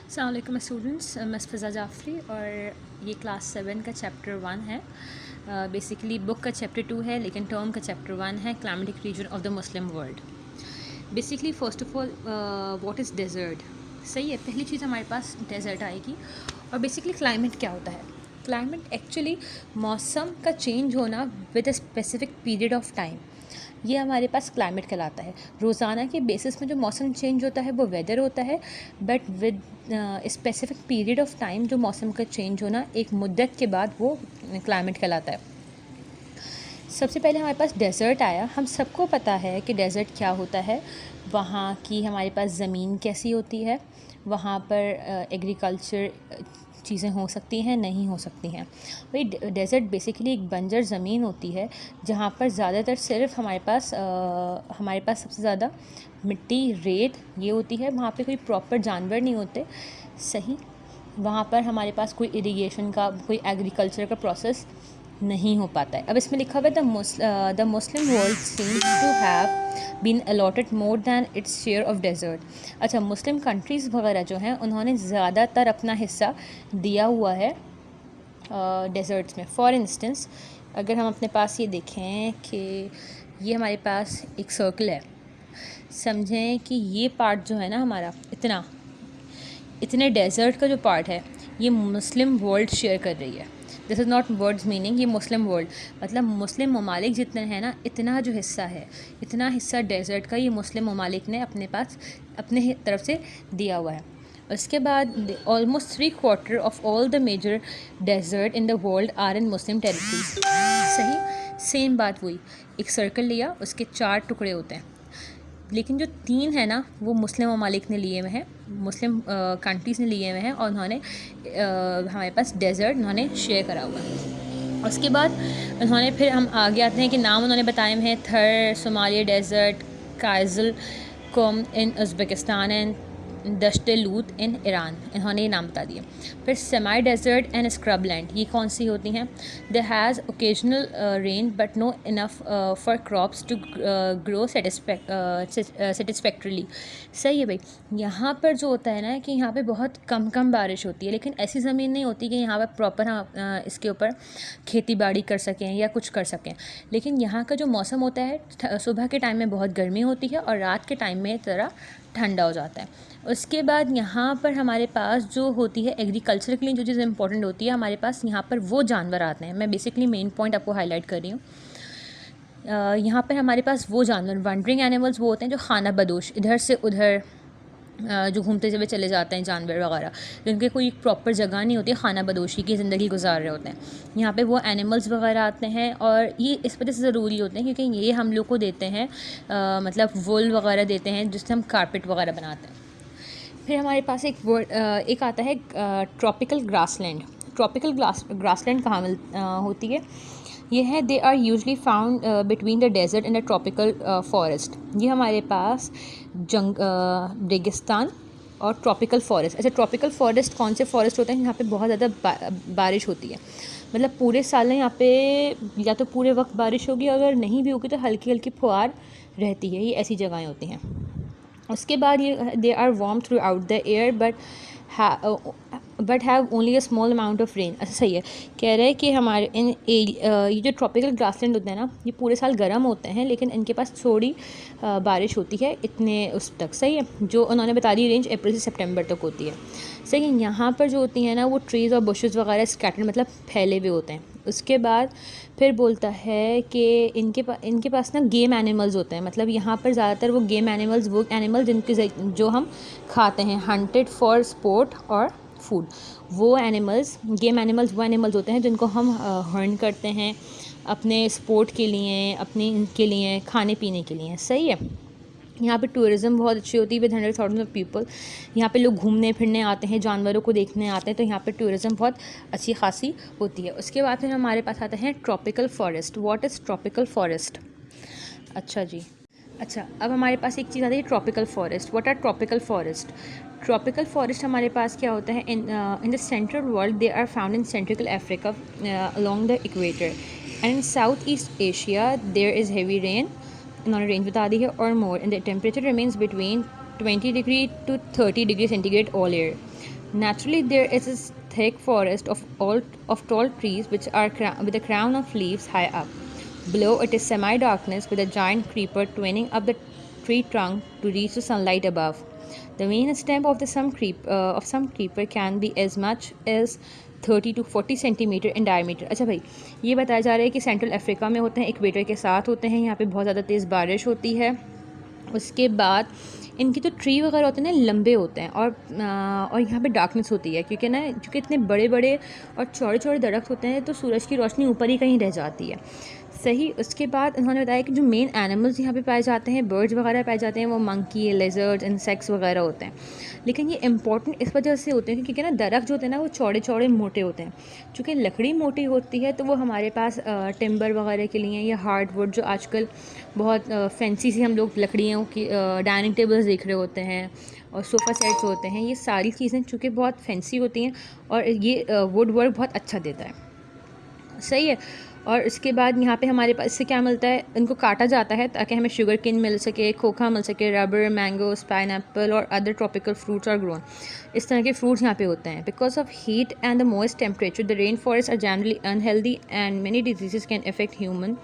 अस्सलाम वालेकुम स्टूडेंट्स, मैं फ़िज़ा जाफ़री और ये क्लास 7 का चैप्टर 1 है। बेसिकली बुक का चैप्टर 2 है लेकिन टर्म का चैप्टर 1 है, climatic region of the Muslim world. Basically first of all what is desert. सही है, पहली चीज़ हमारे पास डेज़र्ट आएगी। और बेसिकली क्लाइमेट क्या होता है? क्लाइमेट एक्चुअली मौसम का चेंज होना with a specific period of time, ये हमारे पास क्लाइमेट कहलाता है। रोज़ाना के बेसिस में जो मौसम चेंज होता है वो वेदर होता है, but with specific period of time जो मौसम का चेंज होना एक मुद्दत के बाद वो क्लाइमेट कहलाता है। सबसे पहले हमारे पास डेज़र्ट आया। हम सबको पता है कि डेज़र्ट क्या होता है, वहाँ की हमारे पास ज़मीन कैसी होती है, वहाँ पर एग्रीकल्चर चीज़ें हो सकती हैं, नहीं हो सकती हैं। वही डेज़र्ट बेसिकली एक बंजर ज़मीन होती है जहाँ पर ज़्यादातर सिर्फ हमारे पास सबसे ज़्यादा मिट्टी, रेत ये होती है। वहाँ पे कोई प्रॉपर जानवर नहीं होते। सही, वहाँ पर हमारे पास कोई इरिगेशन का, कोई एग्रीकल्चर का प्रोसेस नहीं हो पाता है। अब इसमें लिखा हुआ है the Muslim world seems to have been allotted more than its share of desert. अच्छा, मुस्लिम कंट्रीज़ वगैरह जो हैं उन्होंने ज़्यादातर अपना हिस्सा दिया हुआ है डेजर्ट्स में। फॉर इंस्टेंस, अगर हम अपने पास ये देखें कि ये हमारे पास एक सर्कल है, समझें कि ये पार्ट जो है ना हमारा, इतने डेजर्ट का जो पार्ट है ये मुस्लिम वर्ल्ड शेयर कर रही है। This is not words meaning, ये मुस्लिम वर्ल्ड मतलब मुस्लिम ममालिक जितने हैं ना, इतना जो हिस्सा है, इतना हिस्सा डेजर्ट का ये मुस्लिम ममालिक ने अपने पास अपने तरफ से दिया हुआ है। उसके बाद almost 3/4 of all the major desert in the world are in Muslim territories. सही, सेम बात वही, एक सर्कल लिया, उसके 4 टुकड़े होते हैं, लेकिन जो 3 है ना वो मुस्लिम ममालिक ने लिए हुए हैं, मुस्लिम कंट्रीज़ ने लिए हुए हैं, और उन्होंने हमारे पास डेज़र्ट उन्होंने शेयर करा हुआ है। उसके बाद उन्होंने फिर हम आगे आते हैं कि नाम उन्होंने बताए हुए हैं, थर, सोमालिया डेज़र्ट, काइज़ल कुम इन उज़्बेकिस्तान एंड दश्त लूत इन ईरान, इन्होंने ये नाम बता दिए। फिर semi desert and scrub land, ये कौन सी होती हैं? They has occasional rain but no enough for crops to grow satisfactorily. सही है भाई, यहाँ पर जो होता है ना कि यहाँ पे बहुत कम बारिश होती है, लेकिन ऐसी ज़मीन नहीं होती कि यहाँ पर प्रॉपर हम इसके ऊपर खेती बाड़ी कर सकें या कुछ कर सकें। लेकिन यहाँ का जो मौसम होता है, सुबह के टाइम में बहुत गर्मी होती है और रात के टाइम में ज़रा ठंडा हो जाता है। उसके बाद यहाँ पर हमारे पास जो होती है एग्रीकल्चर के लिए जो चीज़ इंपॉर्टेंट होती है, हमारे पास यहाँ पर वो जानवर आते हैं। मैं बेसिकली मेन पॉइंट आपको हाईलाइट कर रही हूँ। यहाँ पर हमारे पास वो जानवर वंडरिंग एनिमल्स वो होते हैं जो खाना बदोश, इधर से उधर जो घूमते हुए चले जाते हैं जानवर वगैरह, जिनके कोई प्रॉपर जगह नहीं होती, खाना बदोशी की ज़िंदगी गुजार रहे होते हैं। यहाँ पे वो एनिमल्स वगैरह आते हैं, और ये इस वजह से ज़रूरी होते हैं क्योंकि ये हम लोग को देते हैं मतलब वुल वगैरह देते हैं जिससे हम कारपेट वगैरह बनाते हैं। फिर हमारे पास एक आता है ट्रॉपिकल ग्रासलैंड। ट्रॉपिकल ग्रासलैंड कहाँ होती है? ये है, they are usually found between the desert and the tropical forest. ये हमारे पास रेगिस्तान और ट्रॉपिकल फॉरेस्ट। अच्छा, ट्रॉपिकल फॉरेस्ट कौन से फॉरेस्ट होते हैं? यहाँ पे बहुत ज़्यादा बारिश होती है, मतलब पूरे साल यहाँ पे या तो पूरे वक्त बारिश होगी, अगर नहीं भी होगी तो हल्की हल्की फुहार रहती है। ये ऐसी जगहें होती हैं। उसके बाद ये they are warm throughout the air but have only a small amount of rain. अच्छा, सही है, कह रहे हैं कि हमारे ये जो ट्रॉपिकल ग्रासलैंड होते हैं ना, ये पूरे साल गर्म होते हैं लेकिन इनके पास थोड़ी बारिश होती है इतने उस तक। सही है, जो उन्होंने बता दी रेंज अप्रैल से सितंबर तक होती है। सही है, यहाँ पर जो होती हैं ना वो ट्रीज़ और बुशेस वगैरह स्कैटर्ड मतलब फैले हुए होते हैं। उसके बाद फिर बोलता है कि इनके पास ना गेम एनिमल्स होते हैं, मतलब यहाँ पर ज़्यादातर वो गेम एनिमल्स, वो एनिमल्स जो हम खाते हैं, हंटेड फॉर स्पोर्ट और फूड। वो एनिमल्स, गेम एनिमल्स वो एनिमल्स होते हैं जिनको हम हर्न करते हैं अपने स्पोर्ट के लिए, अपने इनके लिए, खाने पीने के लिए। सही है, यहाँ पे टूरिज़्म बहुत अच्छी होती है विद 100,000 ऑफ पीपल। यहाँ पे लोग घूमने फिरने आते हैं, जानवरों को देखने आते हैं, तो यहाँ पे टूरिज़्म बहुत अच्छी खासी होती है। उसके बाद फिर हमारे पास आते हैं tropical forest. What is tropical forest? अच्छा जी, अच्छा, अब हमारे पास एक चीज़ आती है tropical forest. What are tropical forest? Tropical forest हमारे पास क्या होता है? In the central world they are found in central Africa along the equator, and in south east Asia there is heavy rain, इन्होंने रेंज बता दी है, और more, and the temperature remains between 20 degree to 30 degree centigrade all year. Naturally, there is a thick forest of tall trees which are with a crown of leaves high up. Below it is semi-darkness with a giant creeper twining up the tree trunk to reach the sunlight above. The main stem of some creeper can be as much as 30 to 40 centimetre in diameter. अच्छा भाई, ये बताया जा रहा है कि central Africa में होते हैं, इक्वेटर के साथ होते हैं, यहाँ पे बहुत ज़्यादा तेज़ बारिश होती है। उसके बाद इनकी जो ट्री वगैरह होते हैं ना लंबे होते हैं, और यहाँ पे डार्कनेस होती है क्योंकि ना क्योंकि इतने बड़े बड़े और चौड़े चौड़े दरख्त होते हैं तो सूरज की रोशनी ऊपर ही कहीं रह जाती है। सही। उसके बाद उन्होंने बताया कि जो मेन एनिमल्स यहाँ पे पाए जाते हैं, बर्ड्स वगैरह पाए जाते हैं, वो मंकी, लेजर्ड्स, इंसेक्ट्स वगैरह होते हैं। लेकिन ये इंपॉर्टेंट इस वजह से होते हैं क्योंकि ना दरख्त जो होते हैं ना वो चौड़े चौड़े मोटे होते हैं। चूँकि लकड़ी मोटी होती है तो वो हमारे पास टिम्बर वगैरह के लिए या हार्डवुड जो आजकल बहुत फैंसी सी हम लोग लकड़ियों की डाइनिंग टेबल्स देख रहे होते हैं और सोफ़ा सेट्स होते हैं, ये सारी चीज़ें चूँकि बहुत फैंसी होती हैं और ये वुड वर्क बहुत अच्छा देता है। सही है। और इसके बाद यहाँ पे हमारे पास इससे क्या मिलता है, इनको काटा जाता है ताकि हमें शुगर केन मिल सके, खोखा मिल सके, रबर, मैंगोस, पाइनएप्पल और other tropical fruits are grown. इस तरह के फ्रूट्स यहाँ पे होते हैं। Because of heat and the moist temperature the rain forest are generally unhealthy and many diseases can affect human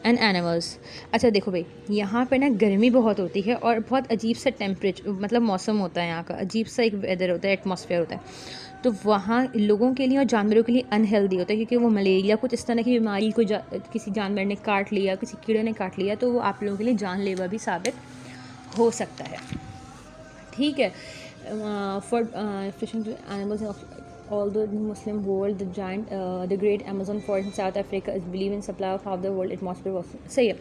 and animals. अच्छा देखो भाई, यहाँ पर ना गर्मी बहुत होती है और बहुत अजीब सा टेम्परेचर मतलब मौसम होता है, यहाँ का अजीब सा एक वेदर होता है, एटमॉस्फेयर होता है। तो वहाँ लोगों के लिए और जानवरों के लिए अनहेल्दी होता है क्योंकि वो मलेरिया कुछ इस तरह की बीमारी को किसी जानवर ने काट लिया, किसी कीड़े ने काट लिया, तो वो आप लोगों के लिए जानलेवा भी साबित हो सकता है। ठीक है। For fishing animals although in the Muslim world the great Amazon forest in South Africa is believed in supply of half the world atmosphere of। सही है।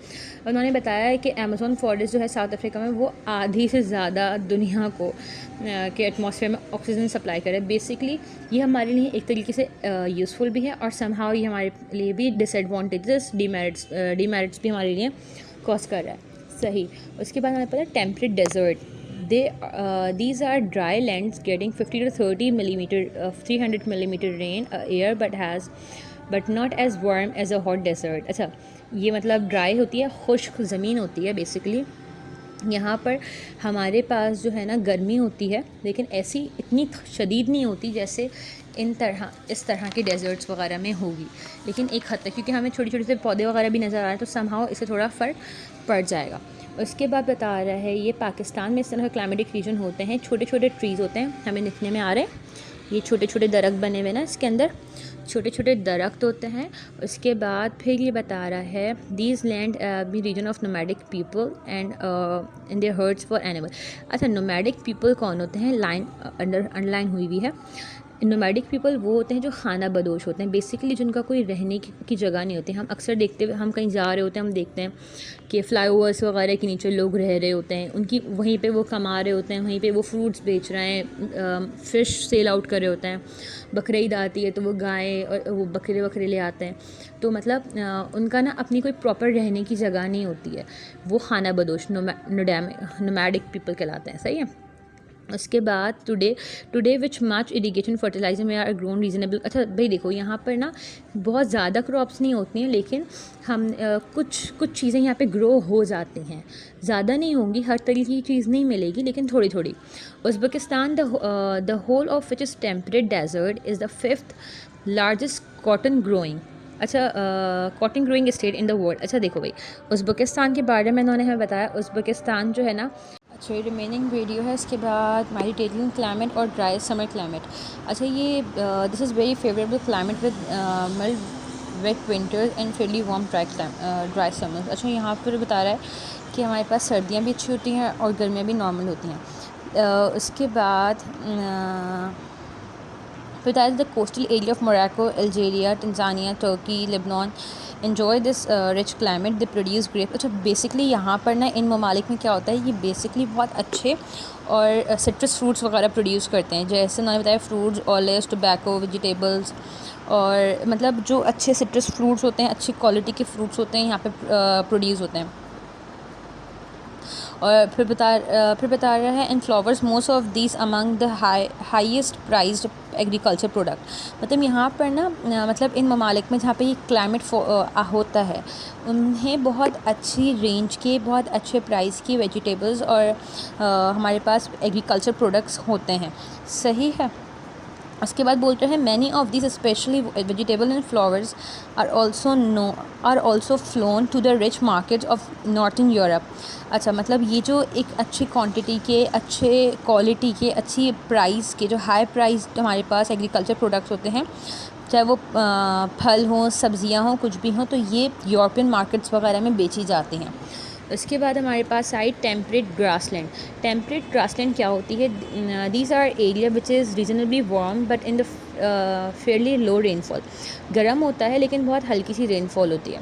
उन्होंने बताया है कि अमेज़न फॉरेस्ट जो है साउथ अफ्रीका में वो आधी से ज़्यादा दुनिया को के एटमॉस्फेयर में ऑक्सीजन सप्लाई करे। बेसिकली ये हमारे लिए एक तरीके से यूज़फुल भी है और समहाउ ये हमारे लिए भी डिसएडवांटेजेस डीमेरिट्स भी हमारे लिए कॉज कर रहा है। सही। उसके बाद हमें पता है temperate desert, these are dry lands getting 50 to 30 millimeter 300 millimeter rain a year but not as warm as a hot desert। अच्छा, ये मतलब ड्राई होती है, खुश्क ज़मीन होती है। बेसिकली यहाँ पर हमारे पास जो है ना गर्मी होती है लेकिन ऐसी इतनी शदीद नहीं होती जैसे इस तरह के डेजर्ट्स वगैरह में होगी, लेकिन एक हद तक क्योंकि हमें छोटे छोटे से पौधे वगैरह भी नज़र आ रहे हैं तो समहाउ इससे थोड़ा फ़र्क पड़ जाएगा। उसके बाद बता रहा है ये पाकिस्तान में इस तरह क्लाइमेटिक रीजन होते हैं, छोटे छोटे ट्रीज़ होते हैं, हमें दिखने में आ रहे हैं ये छोटे छोटे दरख्त बने हुए ना, इसके अंदर छोटे छोटे दरख्त होते हैं। उसके बाद फिर ये बता रहा है these land be region of nomadic people and in their herds for animal. अच्छा, नोमैडिक पीपल कौन होते हैं, लाइन अंडरलाइन हुई हुई है। नोमैडिक पीपल वो होते हैं जो खाना बदोश होते हैं, बेसिकली जिनका कोई रहने की जगह नहीं होती। हम अक्सर देखते हुए हम कहीं जा रहे होते हैं, हम देखते हैं कि फ्लाईओवर्स वगैरह के नीचे लोग रह रहे होते हैं, उनकी वहीं पे वो कमा रहे होते हैं, वहीं पे वो फ्रूट्स बेच रहे हैं, फ़िश सेल आउट कर रहे होते हैं, बकरी ईद आती है तो वो गाय और वो बकरे ले आते हैं। तो मतलब उनका ना अपनी कोई प्रॉपर रहने की जगह नहीं होती है, वो खाना बदोश नोमैडिक पीपल कहलाते हैं। सही है। उसके बाद today which much irrigation fertiliser में आर ग्रोन रीजनेबल। अच्छा भाई देखो, यहाँ पर ना बहुत ज़्यादा क्रॉप्स नहीं होती हैं लेकिन हम कुछ चीज़ें यहाँ पे ग्रो हो जाती हैं, ज़्यादा नहीं होंगी, हर तरीके की चीज़ नहीं मिलेगी लेकिन थोड़ी थोड़ी। Uzbekistan the whole of which is temperate desert is the 5th largest cotton growing. अच्छा, cotton growing state in the world. अच्छा देखो भाई, उज़्बेकिस्तान के बारे में इन्होंने हमें बताया, उज़्बेकिस्तान जो है ना, अच्छा ये रिमेनिंग वीडियो है। इसके बाद मेडिटेरियन क्लाइमेट और ड्राई समर क्लाइमेट। अच्छा ये this is very favourable climate with mild wet winters and fairly warm dry summers. अच्छा यहाँ पर बता रहा है कि हमारे पास सर्दियाँ भी अच्छी होती हैं और गर्मियाँ भी नॉर्मल होती हैं। उसके बाद बताया the coastal area of Morocco, Algeria, Tanzania, Turkey, Lebanon enjoy this rich climate, they produce grapes। अच्छा बेसिकली यहाँ पर ना इन ममालिक में क्या होता है, ये बेसिकली बहुत अच्छे और सिट्रस फ्रूट्स वगैरह प्रोड्यूस करते हैं, जैसे उन्होंने बताया फ्रूट्स, ऑलिव्स, टोबैको, वेजिटेबल्स, और मतलब जो अच्छे सिट्रस फ्रूट्स होते हैं, अच्छी क्वालिटी के फ्रूट्स होते हैं यहाँ पे प्रोड्यूस होते हैं। और फिर बता रहा है and flowers most of these among the highest prized agriculture product. मतलब यहाँ पर ना मतलब इन ममालिक में जहाँ पे ये क्लाइमेट होता है उन्हें बहुत अच्छी रेंज के, बहुत अच्छे प्राइस की वेजिटेबल्स और हमारे पास एग्रीकल्चर प्रोडक्ट्स होते हैं। सही है। उसके बाद बोलते हैं many of this specially vegetable and flowers are also flown to the rich market of northern Europe. अच्छा, मतलब ये जो एक अच्छी क्वांटिटी के, अच्छे क्वालिटी के, अच्छी प्राइस के, जो हाई प्राइस हमारे पास एग्रीकल्चर प्रोडक्ट्स होते हैं, चाहे वो फल हों, सब्ज़ियाँ हों, कुछ भी हों, तो ये यूरोपियन मार्केट्स वगैरह में बेची जाती हैं। उसके बाद हमारे पास आई टेम्परेट ग्रासलैंड। टेम्परेट ग्रासलैंड क्या होती है? These are area which is reasonably warm but in the fairly low rainfall. गर्म होता है लेकिन बहुत हल्की सी रेनफॉल होती है।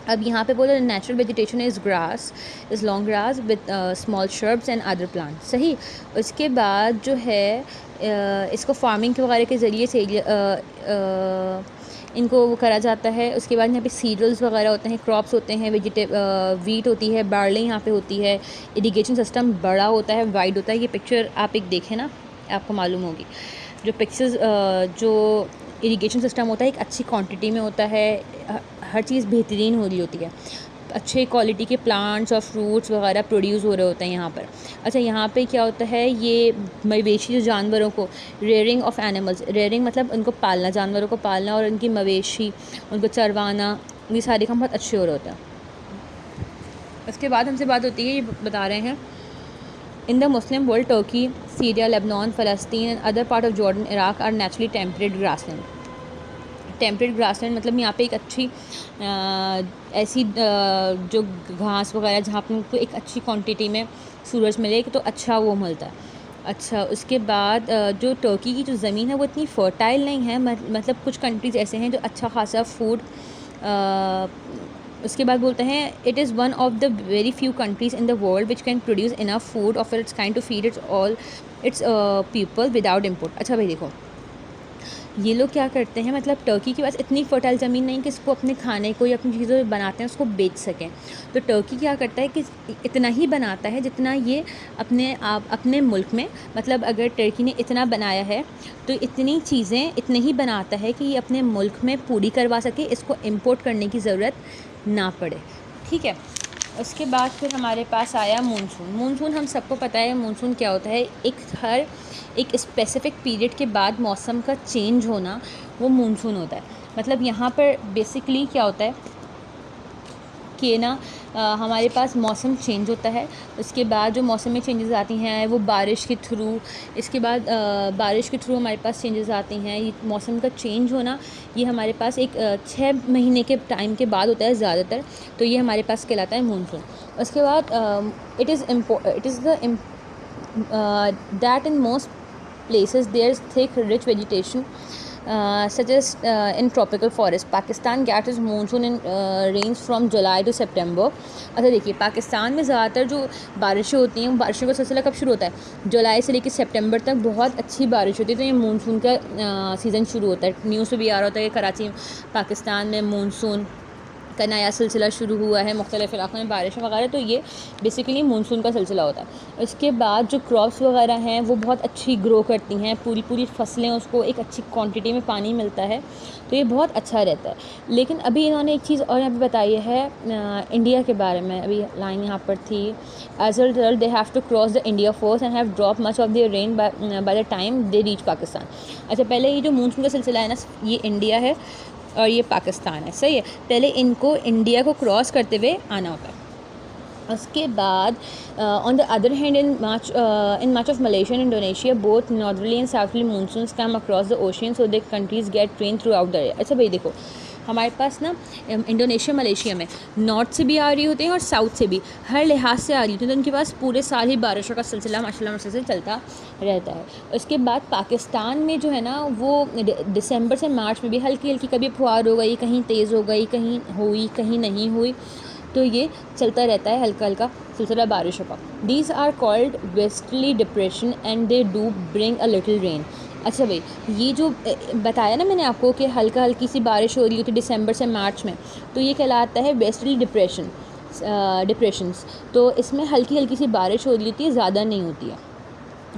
अब यहाँ पे बोला natural vegetation is grass, is long grass with small shrubs and other plant. सही। उसके बाद जो है इसको फार्मिंग के वगैरह के ज़रिए से इनको वो करा जाता है। उसके बाद यहाँ पे सीरियल्स वगैरह होते हैं, क्रॉप्स होते हैं, वीट होती है, बार्ली यहाँ पे होती है। इरिगेशन सिस्टम बड़ा होता है, वाइड होता है। ये पिक्चर आप एक देखें ना, आपको मालूम होगी। जो पिक्चर्स जो इरिगेशन सिस्टम होता है एक अच्छी क्वांटिटी में होता है, हर चीज़ बेहतरीन हो रही होती है, अच्छे क्वालिटी के प्लांट्स और फ्रूट्स वगैरह प्रोड्यूस हो रहे होते हैं यहाँ पर। अच्छा, यहाँ पे क्या होता है, ये मवेशी जो जानवरों को, रेयरिंग ऑफ एनिमल्स, रेयरिंग मतलब उनको पालना, जानवरों को पालना और उनकी मवेशी, उनको चरवाना, ये सारे काम बहुत अच्छे हो रहे होते हैं। उसके बाद हमसे बात होती है, ये बता रहे हैं in the Muslim world Turkey, Syria, Lebanon, फ़लस्तीन and other part of Jordan, Iraq are naturally temperate grassland. Temperate grassland मतलब यहाँ पे एक अच्छी ऐसी जो घास वगैरह जहाँ पर उनको एक अच्छी क्वांटिटी में सूरज मिले तो अच्छा वो मिलता है। अच्छा, उसके बाद जो टर्की की जो ज़मीन है वो इतनी फर्टाइल नहीं है, मतलब कुछ कंट्रीज़ ऐसे हैं जो अच्छा खासा फूड। उसके बाद बोलते हैं it is one of the very few countries in the world which can produce enough food of its kind to feed its all its people without import. अच्छा भाई देखो, ये लोग क्या करते हैं, मतलब टर्की के पास इतनी फर्टाइल ज़मीन नहीं कि इसको अपने खाने को या अपनी चीज़ें बनाते हैं उसको बेच सकें। तो टर्की क्या करता है कि इतना ही बनाता है जितना ये अपने मुल्क में, मतलब अगर टर्की ने इतना बनाया है तो इतनी चीज़ें इतने ही बनाता है कि ये अपने मुल्क में पूरी करवा सके, इसको इम्पोर्ट करने की ज़रूरत ना पड़े। ठीक है। उसके बाद फिर हमारे पास आया मानसून। मानसून हम सबको पता है मानसून क्या होता है, एक स्पेसिफ़िक पीरियड के बाद मौसम का चेंज होना, वो मानसून होता है। मतलब यहाँ पर बेसिकली क्या होता है कि ना हमारे पास मौसम चेंज होता है। उसके बाद जो मौसम में चेंजेस आती हैं वो बारिश के थ्रू, इसके बाद बारिश के थ्रू हमारे पास चेंजेस आती हैं। ये मौसम का चेंज होना ये हमारे पास एक 6 महीने के टाइम के बाद होता है ज़्यादातर, तो ये हमारे पास कहलाता है मानसून। उसके बाद it is the that in most places there's thick rich vegetation such as in tropical forest. Pakistan gets its monsoon in rains from July to September. अच्छा देखिए, पाकिस्तान में ज़्यादातर जो बारिशें होती हैं, बारिशों का सिलसिला कब शुरू होता है? जुलाई से लेकर सितंबर तक बहुत अच्छी बारिश होती है, तो ये मानसून का सीज़न शुरू होता है। न्यूज़ में भी आ रहा होता है कि कराची पाकिस्तान में मानसून का नया सिलसिला शुरू हुआ है, मुख्तलिफ़ इलाक़ों में बारिश वगैरह, तो ये बेसिकली मानसून का सिलसिला होता है। इसके बाद जो क्रॉप्स वगैरह हैं वो बहुत अच्छी ग्रो करती हैं, पूरी फसलें, उसको एक अच्छी क्वांटिटी में पानी मिलता है, तो ये बहुत अच्छा रहता है। लेकिन अभी इन्होंने एक चीज़ और यहाँ पे बताई है इंडिया के बारे में, अभी लाइन यहाँ पर थी, as a result they have to cross the India first and have drop much of their rain by the time they reach Pakistan. अच्छा, पहले ये जो मानसून का सिलसिला है ना, ये इंडिया है और ये पाकिस्तान है, सही है। पहले इनको इंडिया को क्रॉस करते हुए आना होता है। उसके बाद on the other hand in much of Malaysia and Indonesia both northerly and southerly monsoons come across the ocean so the countries get rain throughout the year. अच्छा भाई देखो, हमारे पास ना इंडोनेशिया, मलेशिया में नॉर्थ से भी आ रही होती हैं और साउथ से भी, हर लिहाज से आ रही होती है, तो उनके पास पूरे साल ही बारिशों का सिलसिला माशाल्लाह से चलता रहता है। उसके बाद पाकिस्तान में जो है ना, वो दिसंबर से मार्च में भी हल्की हल्की कभी फुहार हो गई, कहीं तेज़ हो गई, कहीं हुई, कहीं नहीं हुई, तो ये चलता रहता है हल्का हल्का सिलसिला बारिशों का। These are called westerly depression and they do bring a little rain. अच्छा भाई, ये जो बताया ना मैंने आपको कि हल्का हल्की सी बारिश हो रही होती है दिसंबर से मार्च में, तो ये कहलाता है वेस्टर्ली डिप्रेशंस। तो इसमें हल्की हल्की सी बारिश हो रही होती है, ज़्यादा नहीं होती है।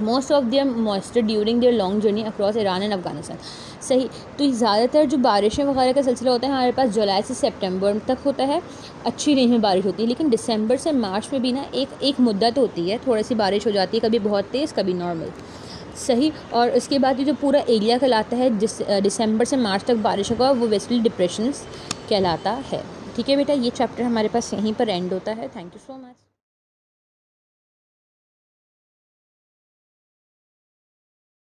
Most of their moisture during their long journey across Iran and Afghanistan. सही। तो ज़्यादातर जो बारिशें वगैरह का सिलसिला होता है हमारे पास जुलाई से सितंबर तक होता है, अच्छी रेंज में बारिश होती है। लेकिन दिसंबर से मार्च में भी ना एक मुद्दत होती है, थोड़ी सी बारिश हो जाती है, कभी बहुत तेज़, कभी नॉर्मल। सही। और उसके बाद ये जो पूरा एरिया कहलाता है जिस दिसंबर से मार्च तक बारिश होगा वो वेस्टर्ली डिप्रेशंस कहलाता है। ठीक है बेटा, ये चैप्टर हमारे पास यहीं पर एंड होता है। Thank you so much.